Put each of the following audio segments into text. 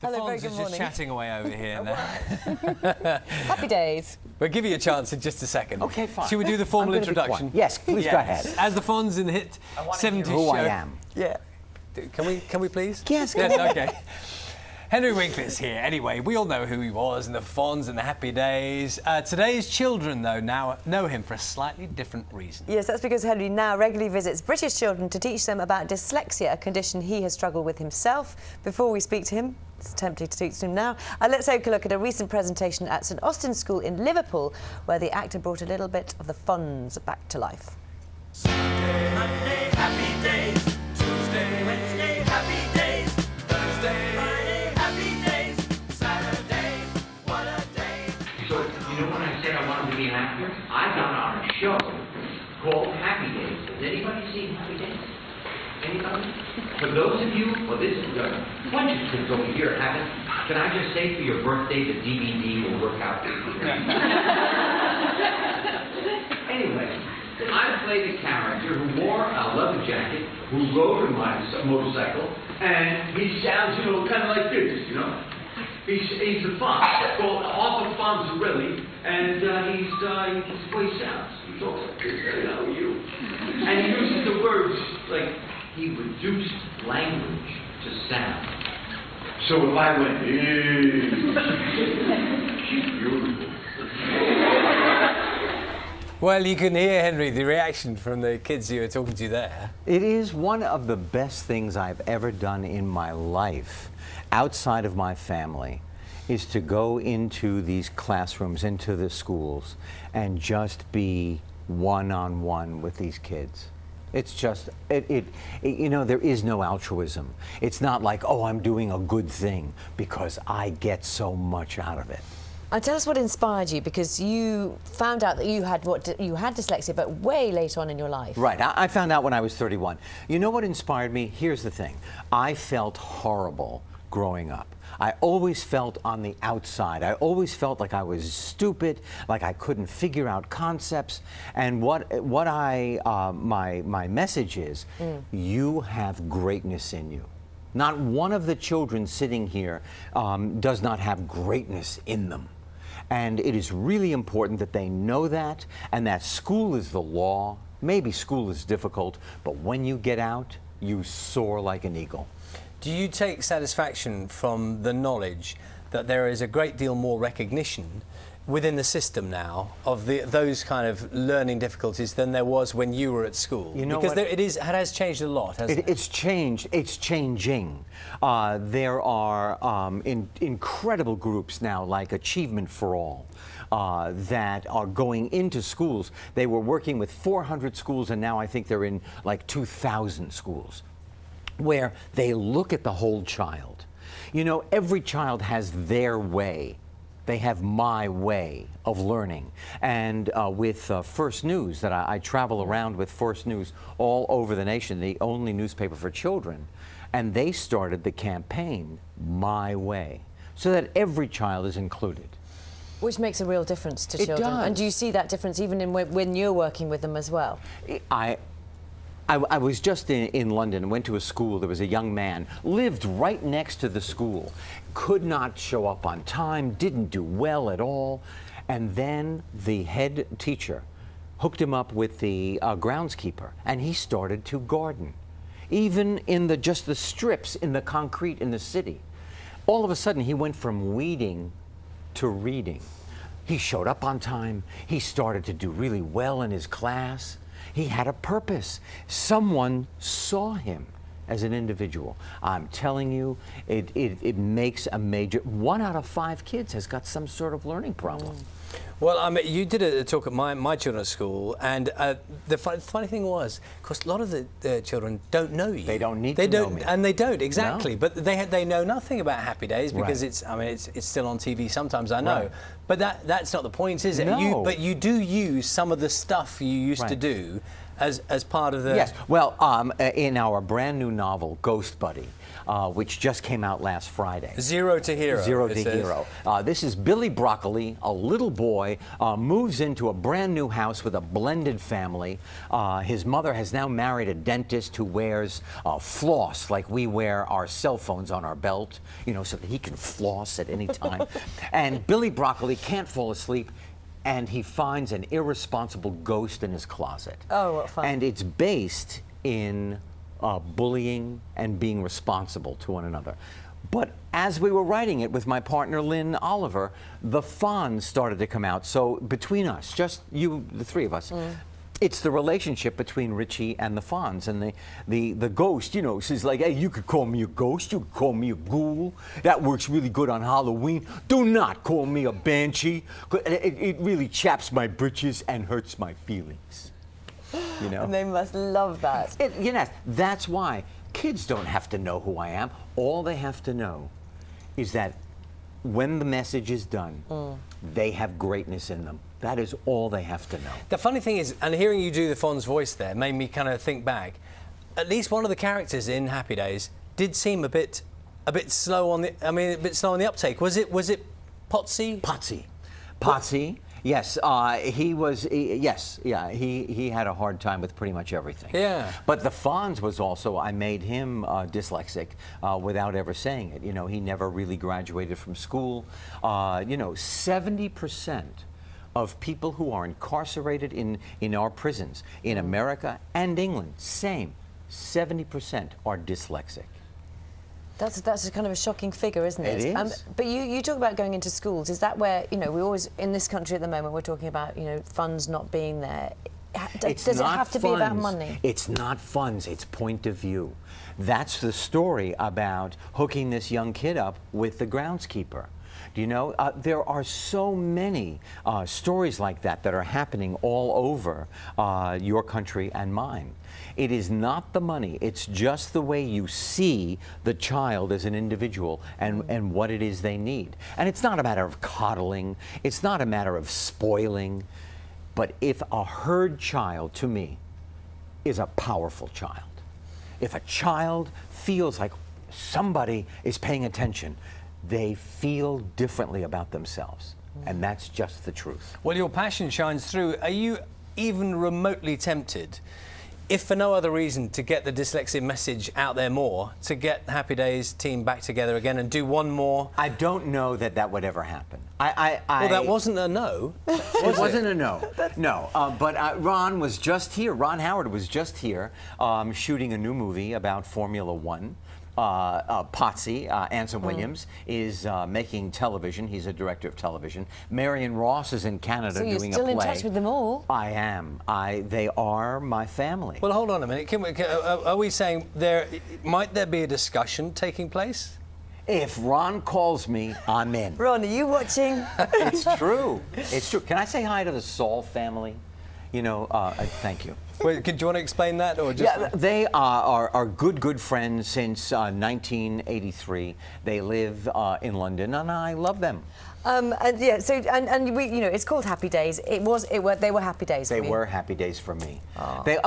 Hello, very Fonz good is morning. just chatting away over here now. Happy days. We'll give you a chance in just a second. Okay, fine. Should we do the formal I'm gonna be introduction? quiet. Yes, please go ahead. As the Fonz in the hit 70s Who show. I am. Yeah. Can we please? Yes, Yes, okay. Henry Winkler's here. Anyway, we all know who he was and the Fonz and the happy days. Today's children, though, now know him for a slightly different reason. Yes, that's because Henry now regularly visits British children to teach them about dyslexia, a condition he has struggled with himself. Before we speak to him, it's tempting to speak to him now, let's take a look at a recent presentation at St Austin's School in Liverpool, where the actor brought a little bit of the Fonz back to life. Sunday, Monday, happy days. Tuesday, Wednesday, happy days. Thursday, Friday, happy days. Saturday, what a day. So, you know when I said I wanted to be an actor? I got on a show called Happy Days. Has anybody seen Happy Days? Anybody? For those of you, well, this is good. Why don't you kids over here have it? Can I just say for your birthday the DVD will work out for you? Anyway, I played a character who wore a leather jacket, who rode a motorcycle, and he sounds, you know, kind of like this, you know. He's the Fonz, called Arthur Fonzarelli, and he's the way he sounds. He talks like this, hey, how are you? And he uses the words like he reduced language to sound. So if I went, she's beautiful. Well, you can hear, Henry, the reaction from the kids you were talking to there. It is one of the best things I've ever done in my life, outside of my family, is to go into these classrooms, into the schools, and just be one-on-one with these kids. It's just, you know, there is no altruism. It's not like, oh, I'm doing a good thing, because I get so much out of it. Tell us what inspired you, because you found out that you had dyslexia, but way later on in your life. Right, I found out when I was 31. You know what inspired me? Here's the thing. I felt horrible growing up. I always felt on the outside. I always felt like I was stupid, like I couldn't figure out concepts. And my message is, you have greatness in you. Not one of the children sitting here does not have greatness in them. And it is really important that they know that, and that school is the law. Maybe school is difficult, but when you get out, you soar like an eagle. Do you take satisfaction from the knowledge that there is a great deal more recognition within the system now of those kind of learning difficulties than there was when you were at school? You know because what? it has changed a lot, hasn't it? It's changed. It's changing. There are incredible groups now, like Achievement for All, that are going into schools. They were working with 400 schools, and now I think they're in like 2,000 schools, where they look at the whole child. You know, every child has their way. They have my way of learning. And with First News, that I travel around with First News all over the nation, the only newspaper for children, and they started the campaign, My Way, so that every child is included. Which makes a real difference to children. Does. And do you see that difference even in when you're working with them as well? I was just in London and went to a school. There was a young man, lived right next to the school, could not show up on time, didn't do well at all. And then the head teacher hooked him up with the groundskeeper, and he started to garden. Even in just the strips in the concrete in the city. All of a sudden, he went from weeding to reading. He showed up on time. He started to do really well in his class. He had a purpose. Someone saw him as an individual. I'm telling you, it makes a major... 1 out of 5 kids has got some sort of learning problem. Well, you did a talk at my children's school, and the funny thing was, of course, a lot of the children don't know you. They don't need to know me. And they don't, exactly. No. But they know nothing about Happy Days because Right. it's still on TV sometimes, I know. Right. But that's not the point, is it? No. But you do use some of the stuff you used to Right. do as part of the... Yes. Well, in our brand new novel, Ghost Buddy, which just came out last Friday. Zero to Hero. Zero it to says. Hero. This is Billy Broccoli, a little boy, moves into a brand new house with a blended family. His mother has now married a dentist who wears floss like we wear our cell phones on our belt, you know, so that he can floss at any time. And Billy Broccoli can't fall asleep, and he finds an irresponsible ghost in his closet. Oh, what fun. And it's based in bullying and being responsible to one another. But as we were writing it with my partner Lynn Oliver, the Fonz started to come out. So between us, just you, the three of us, it's the relationship between Richie and the Fonz. And the ghost, you know, she's like, hey, you could call me a ghost, you could call me a ghoul. That works really good on Halloween. Do not call me a banshee. It really chaps my britches and hurts my feelings. You know? And they must love that. You know, that's why kids don't have to know who I am. All they have to know is that when the message is done, they have greatness in them. That is all they have to know. The funny thing is, and hearing you do the Fonz voice there made me kind of think back. At least one of the characters in Happy Days did seem a bit slow on the. I mean, a bit slow on the uptake. Was it Potsy? Potsy. Yes, he was. He had a hard time with pretty much everything. Yeah. But the Fonz was also. I made him dyslexic without ever saying it. You know, he never really graduated from school. You know, 70% of people who are incarcerated in our prisons in America and England, same, 70% are dyslexic. That's a kind of a shocking figure, isn't it? It is. But you talk about going into schools. Is that where, you know, we always, in this country at the moment, we're talking about, you know, funds not being there. Does it have to be about money? It's not funds, it's point of view. That's the story about hooking this young kid up with the groundskeeper. Do you know, there are so many stories like that that are happening all over your country and mine. It is not the money, it's just the way you see the child as an individual and what it is they need. And it's not a matter of coddling, it's not a matter of spoiling, but if a herd child, to me, is a powerful child. If a child feels like somebody is paying attention, they feel differently about themselves. And that's just the truth. Well, your passion shines through. Are you even remotely tempted, if for no other reason, to get the dyslexia message out there more, to get Happy Days team back together again and do one more? I don't know that that would ever happen. Well, that wasn't a no. It wasn't a no. No, but Ron was just here. Ron Howard was just here shooting a new movie about Formula One. Potsy, Anson Williams, is making television. He's a director of television. Marion Ross is in Canada doing a play. So you're still in touch with them all? I am. They are my family. Well, hold on a minute. Are we saying might there be a discussion taking place? If Ron calls me, I'm in. Ron, are you watching? It's true. It's true. Can I say hi to the Saul family? You know, thank you. Wait, do you want to explain that, or just? Yeah, they are good friends since 1983. They live in London, and I love them. And we, you know, it's called Happy Days. They were happy days. They were happy days for me.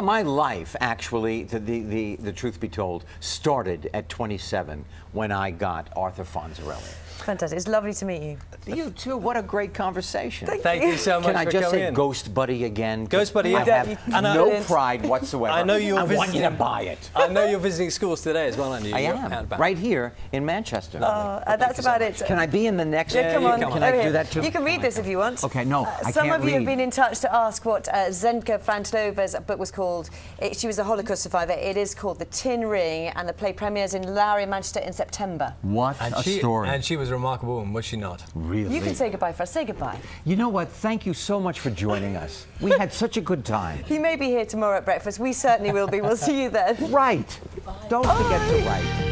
My life, actually, the truth be told, started at 27 when I got Arthur Fonzarelli. Fantastic. It's lovely to meet you. You too. What a great conversation. Thank you so much Can I for just coming say in. Ghost Buddy again? Ghost Buddy, I yeah. have no pride whatsoever. I know you're I want you to visiting- buy it. I know you're visiting schools today as well, aren't you? I You're am, outbound. right here in Manchester. That's about it. Can I be in the next? Yeah, come on. Can I Over do here. that too? You can read this if you want. Okay, no, I Some can't of you have read. been in touch to ask what Zenka Frantlova's book was called. She was a Holocaust survivor. It is called The Tin Ring, and the play premieres in Lowry, Manchester in September. What a story. And she was a remarkable woman, was she not? Really? You can say goodbye first. Say goodbye. You know what? Thank you so much for joining us. We had such a good time. He may be here tomorrow at breakfast. We certainly will be. We'll see you then. Right. Don't forget to write.